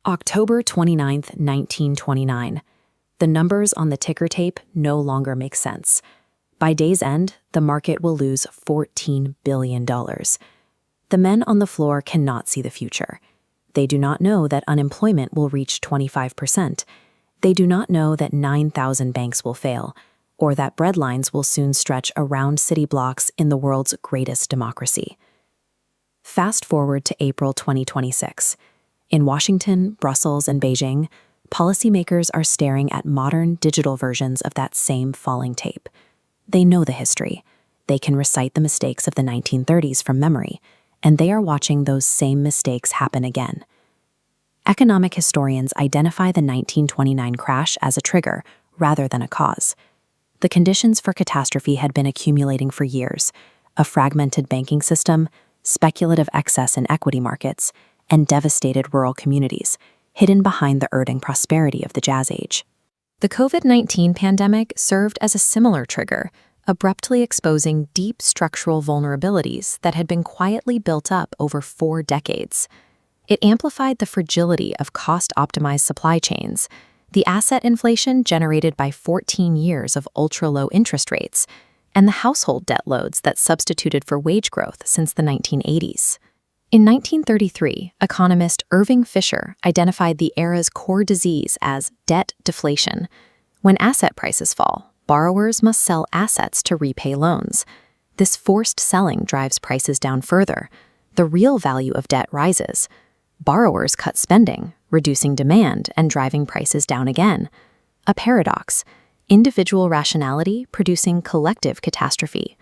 October 29, 1929. The numbers on the ticker tape no longer make sense. By day's end, the market will lose $14 billion. The men on the floor cannot see the future. They do not know that unemployment will reach 25%. They do not know that 9,000 banks will fail, or that bread lines will soon stretch around city blocks in the world's greatest democracy. Fast forward to April 2026. In Washington, Brussels, and Beijing, policymakers are staring at modern digital versions of that same falling tape. They know the history. They can recite the mistakes of the 1930s from memory, and they are watching those same mistakes happen again. Economic historians identify the 1929 crash as a trigger rather than a cause. The conditions for catastrophe had been accumulating for years: a fragmented banking system, speculative excess in equity markets, and devastated rural communities, hidden behind the eroding prosperity of the Jazz Age. The COVID-19 pandemic served as a similar trigger, abruptly exposing deep structural vulnerabilities that had been quietly built up over 4 decades. It amplified the fragility of cost-optimized supply chains, the asset inflation generated by 14 years of ultra-low interest rates, and the household debt loads that substituted for wage growth since the 1980s. In 1933, economist Irving Fisher identified the era's core disease as debt deflation. When asset prices fall, borrowers must sell assets to repay loans. This forced selling drives prices down further. The real value of debt rises. Borrowers cut spending, reducing demand and driving prices down again. A paradox: individual rationality producing collective catastrophe.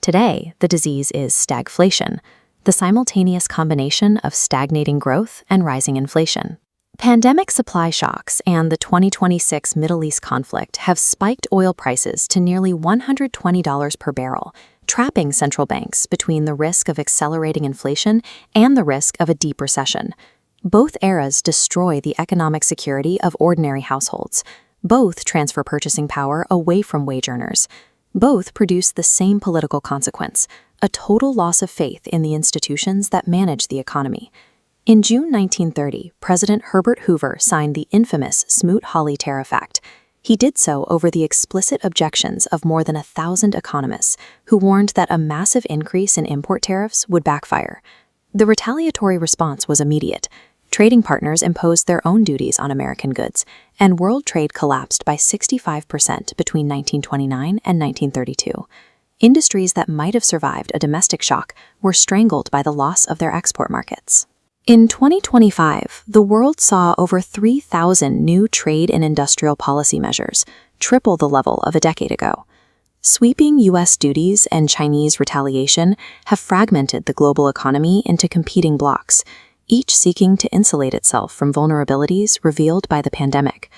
Today, the disease is stagflation, the simultaneous combination of stagnating growth and rising inflation. Pandemic supply shocks and the 2026 Middle East conflict have spiked oil prices to nearly $120 per barrel, trapping central banks between the risk of accelerating inflation and the risk of a deep recession. Both eras destroy the economic security of ordinary households. Both transfer purchasing power away from wage earners. Both produce the same political consequence: a total loss of faith in the institutions that manage the economy. In June 1930, President Herbert Hoover signed the infamous Smoot-Hawley Tariff Act. He did so over the explicit objections of more than 1,000 economists who warned that a massive increase in import tariffs would backfire. The retaliatory response was immediate. Trading partners imposed their own duties on American goods, and world trade collapsed by 65% between 1929 and 1932. Industries that might have survived a domestic shock were strangled by the loss of their export markets. In 2025, the world saw over 3,000 new trade and industrial policy measures, triple the level of a decade ago. Sweeping U.S. duties and Chinese retaliation have fragmented the global economy into competing blocs, each seeking to insulate itself from vulnerabilities revealed by the pandemic.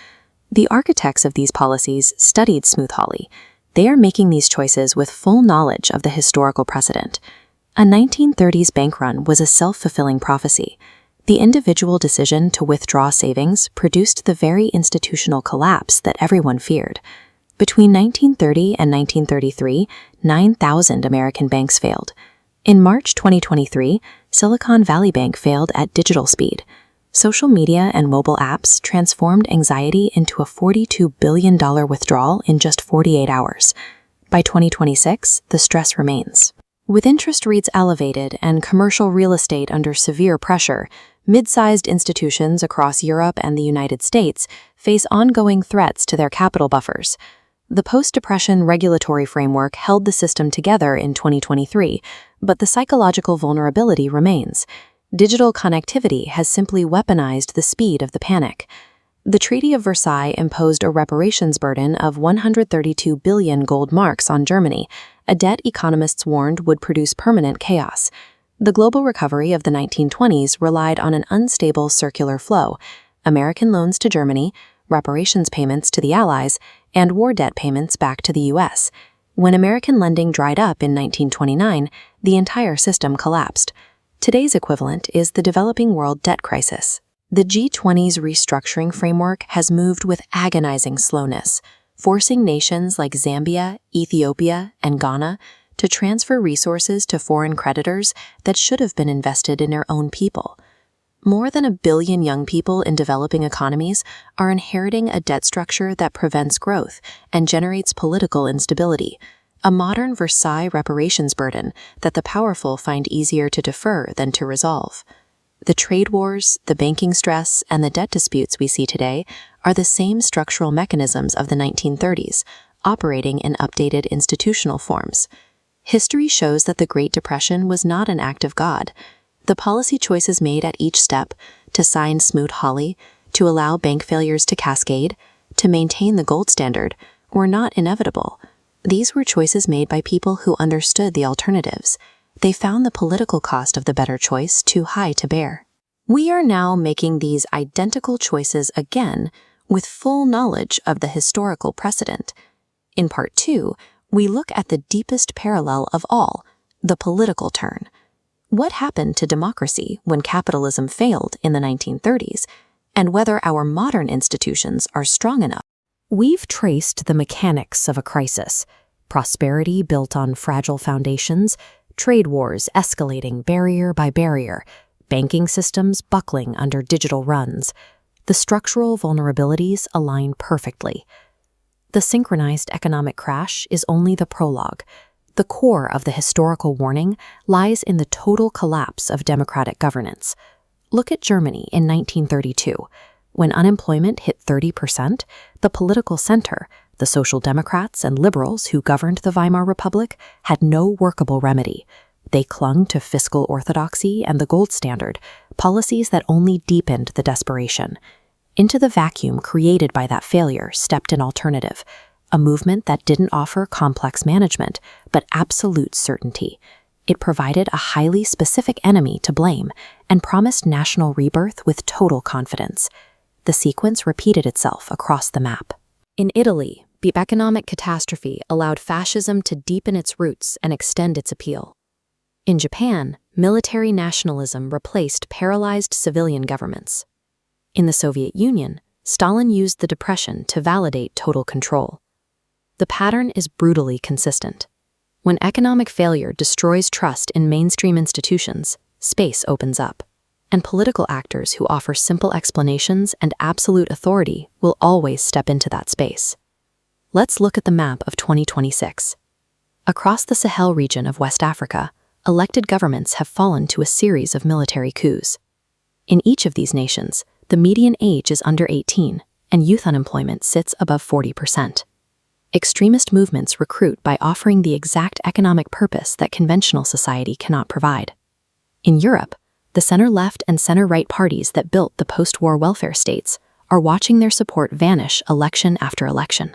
The architects of these policies studied Smoot-Hawley. They are making these choices with full knowledge of the historical precedent. A 1930s bank run was a self-fulfilling prophecy. The individual decision to withdraw savings produced the very institutional collapse that everyone feared. Between 1930 and 1933, 9,000 American banks failed. In March 2023, Silicon Valley Bank failed at digital speed. Social media and mobile apps transformed anxiety into a $42 billion withdrawal in just 48 hours. By 2026, the stress remains. With interest rates elevated and commercial real estate under severe pressure, mid-sized institutions across Europe and the United States face ongoing threats to their capital buffers. The post-depression regulatory framework held the system together in 2023, but the psychological vulnerability remains. Digital connectivity has simply weaponized the speed of the panic. The Treaty of Versailles imposed a reparations burden of 132 billion gold marks on Germany, a debt economists warned would produce permanent chaos. The global recovery of the 1920s relied on an unstable circular flow: American loans to Germany, reparations payments to the Allies, and war debt payments back to the U.S. When American lending dried up in 1929, the entire system collapsed. Today's equivalent is the developing world debt crisis. The G20's restructuring framework has moved with agonizing slowness, forcing nations like Zambia, Ethiopia, and Ghana to transfer resources to foreign creditors that should have been invested in their own people. More than 1 billion young people in developing economies are inheriting a debt structure that prevents growth and generates political instability, a modern Versailles reparations burden that the powerful find easier to defer than to resolve. The trade wars, the banking stress, and the debt disputes we see today are the same structural mechanisms of the 1930s, operating in updated institutional forms. History shows that the Great Depression was not an act of God. The policy choices made at each step, to sign Smoot-Hawley, to allow bank failures to cascade, to maintain the gold standard, were not inevitable. These were choices made by people who understood the alternatives. They found the political cost of the better choice too high to bear. We are now making these identical choices again with full knowledge of the historical precedent. In Part 2, we look at the deepest parallel of all, the political turn. What happened to democracy when capitalism failed in the 1930s, and whether our modern institutions are strong enough? We've traced the mechanics of a crisis: prosperity built on fragile foundations, trade wars escalating barrier by barrier, banking systems buckling under digital runs. The structural vulnerabilities align perfectly. The synchronized economic crash is only the prologue. The core of the historical warning lies in the total collapse of democratic governance. Look at Germany in 1932. When unemployment hit 30%, the political center, the Social Democrats and liberals who governed the Weimar Republic, had no workable remedy. They clung to fiscal orthodoxy and the gold standard, policies that only deepened the desperation. Into the vacuum created by that failure stepped an alternative, a movement that didn't offer complex management, but absolute certainty. It provided a highly specific enemy to blame and promised national rebirth with total confidence. The sequence repeated itself across the map. In Italy, the economic catastrophe allowed fascism to deepen its roots and extend its appeal. In Japan, military nationalism replaced paralyzed civilian governments. In the Soviet Union, Stalin used the Depression to validate total control. The pattern is brutally consistent. When economic failure destroys trust in mainstream institutions, space opens up, and political actors who offer simple explanations and absolute authority will always step into that space. Let's look at the map of 2026. Across the Sahel region of West Africa, elected governments have fallen to a series of military coups. In each of these nations, the median age is under 18, and youth unemployment sits above 40%. Extremist movements recruit by offering the exact economic purpose that conventional society cannot provide. In Europe, the center-left and center-right parties that built the post-war welfare states are watching their support vanish election after election.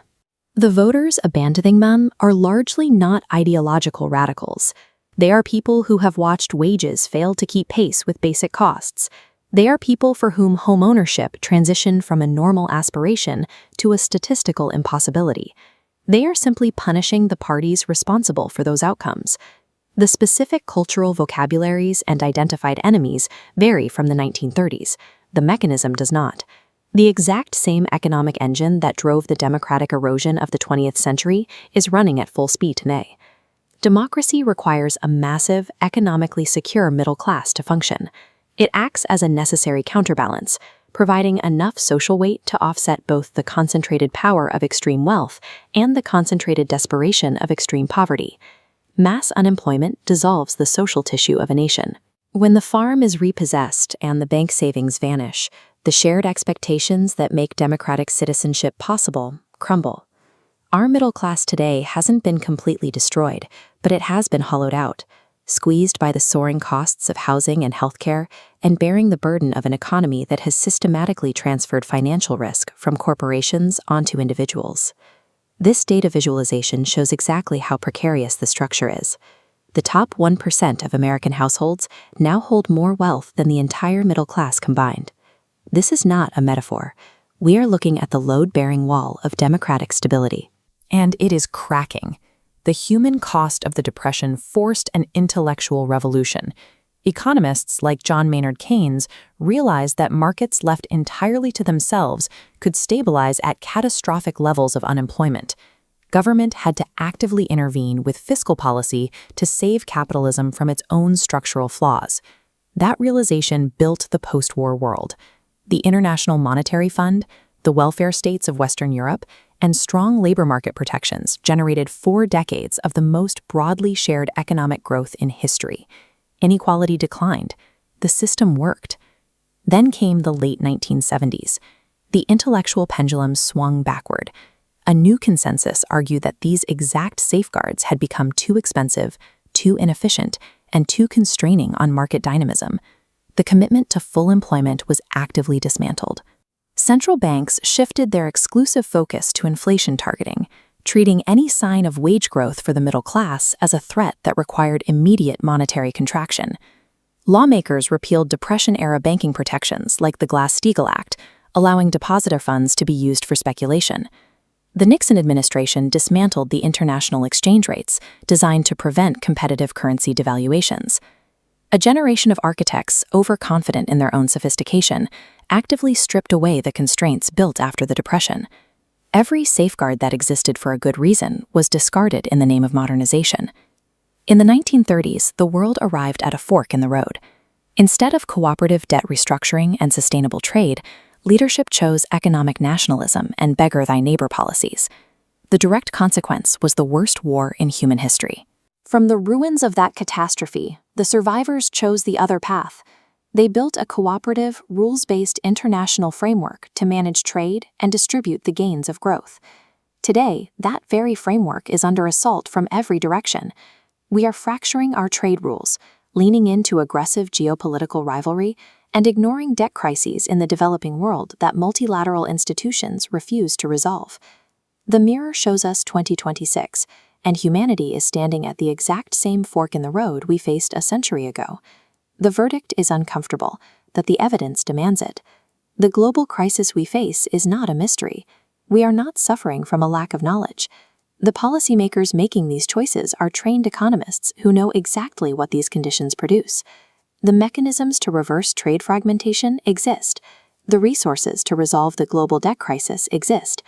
The voters abandoning them are largely not ideological radicals. They are people who have watched wages fail to keep pace with basic costs. They are people for whom homeownership transitioned from a normal aspiration to a statistical impossibility. They are simply punishing the parties responsible for those outcomes. The specific cultural vocabularies and identified enemies vary from the 1930s. The mechanism does not. The exact same economic engine that drove the democratic erosion of the 20th century is running at full speed today. Democracy requires a massive, economically secure middle class to function. It acts as a necessary counterbalance, providing enough social weight to offset both the concentrated power of extreme wealth and the concentrated desperation of extreme poverty. Mass unemployment dissolves the social tissue of a nation. When the farm is repossessed and the bank savings vanish, the shared expectations that make democratic citizenship possible crumble. Our middle class today hasn't been completely destroyed, but it has been hollowed out, squeezed by the soaring costs of housing and healthcare, and bearing the burden of an economy that has systematically transferred financial risk from corporations onto individuals. This data visualization shows exactly how precarious the structure is. The top 1% of American households now hold more wealth than the entire middle class combined. This is not a metaphor. We are looking at the load-bearing wall of democratic stability. And it is cracking. The human cost of the Depression forced an intellectual revolution. Economists like John Maynard Keynes realized that markets left entirely to themselves could stabilize at catastrophic levels of unemployment. Government had to actively intervene with fiscal policy to save capitalism from its own structural flaws. That realization built the post-war world. The International Monetary Fund, the welfare states of Western Europe, and strong labor market protections generated 4 decades of the most broadly shared economic growth in history. Inequality declined. The system worked. Then came the late 1970s. The intellectual pendulum swung backward. A new consensus argued that these exact safeguards had become too expensive, too inefficient, and too constraining on market dynamism. The commitment to full employment was actively dismantled. Central banks shifted their exclusive focus to inflation targeting, treating any sign of wage growth for the middle class as a threat that required immediate monetary contraction. Lawmakers repealed Depression-era banking protections like the Glass-Steagall Act, allowing depositor funds to be used for speculation. The Nixon administration dismantled the international exchange rates designed to prevent competitive currency devaluations. A generation of architects, overconfident in their own sophistication, actively stripped away the constraints built after the Depression. Every safeguard that existed for a good reason was discarded in the name of modernization. In the 1930s, the world arrived at a fork in the road. Instead of cooperative debt restructuring and sustainable trade, leadership chose economic nationalism and beggar-thy-neighbor policies. The direct consequence was the worst war in human history. From the ruins of that catastrophe, the survivors chose the other path. They built a cooperative, rules-based international framework to manage trade and distribute the gains of growth. Today, that very framework is under assault from every direction. We are fracturing our trade rules, leaning into aggressive geopolitical rivalry, and ignoring debt crises in the developing world that multilateral institutions refuse to resolve. The mirror shows us 2026, and humanity is standing at the exact same fork in the road we faced a century ago. The verdict is uncomfortable, but the evidence demands it. The global crisis we face is not a mystery. We are not suffering from a lack of knowledge. The policymakers making these choices are trained economists who know exactly what these conditions produce. The mechanisms to reverse trade fragmentation exist. The resources to resolve the global debt crisis exist.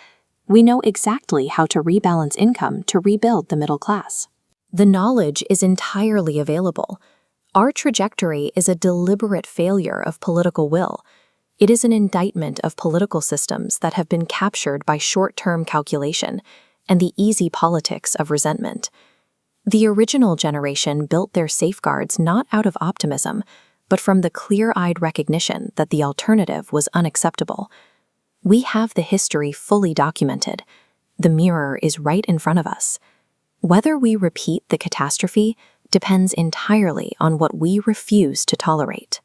We know exactly how to rebalance income to rebuild the middle class. The knowledge is entirely available. Our trajectory is a deliberate failure of political will. It is an indictment of political systems that have been captured by short-term calculation and the easy politics of resentment. The original generation built their safeguards not out of optimism, but from the clear-eyed recognition that the alternative was unacceptable. We have the history fully documented. The mirror is right in front of us. Whether we repeat the catastrophe depends entirely on what we refuse to tolerate.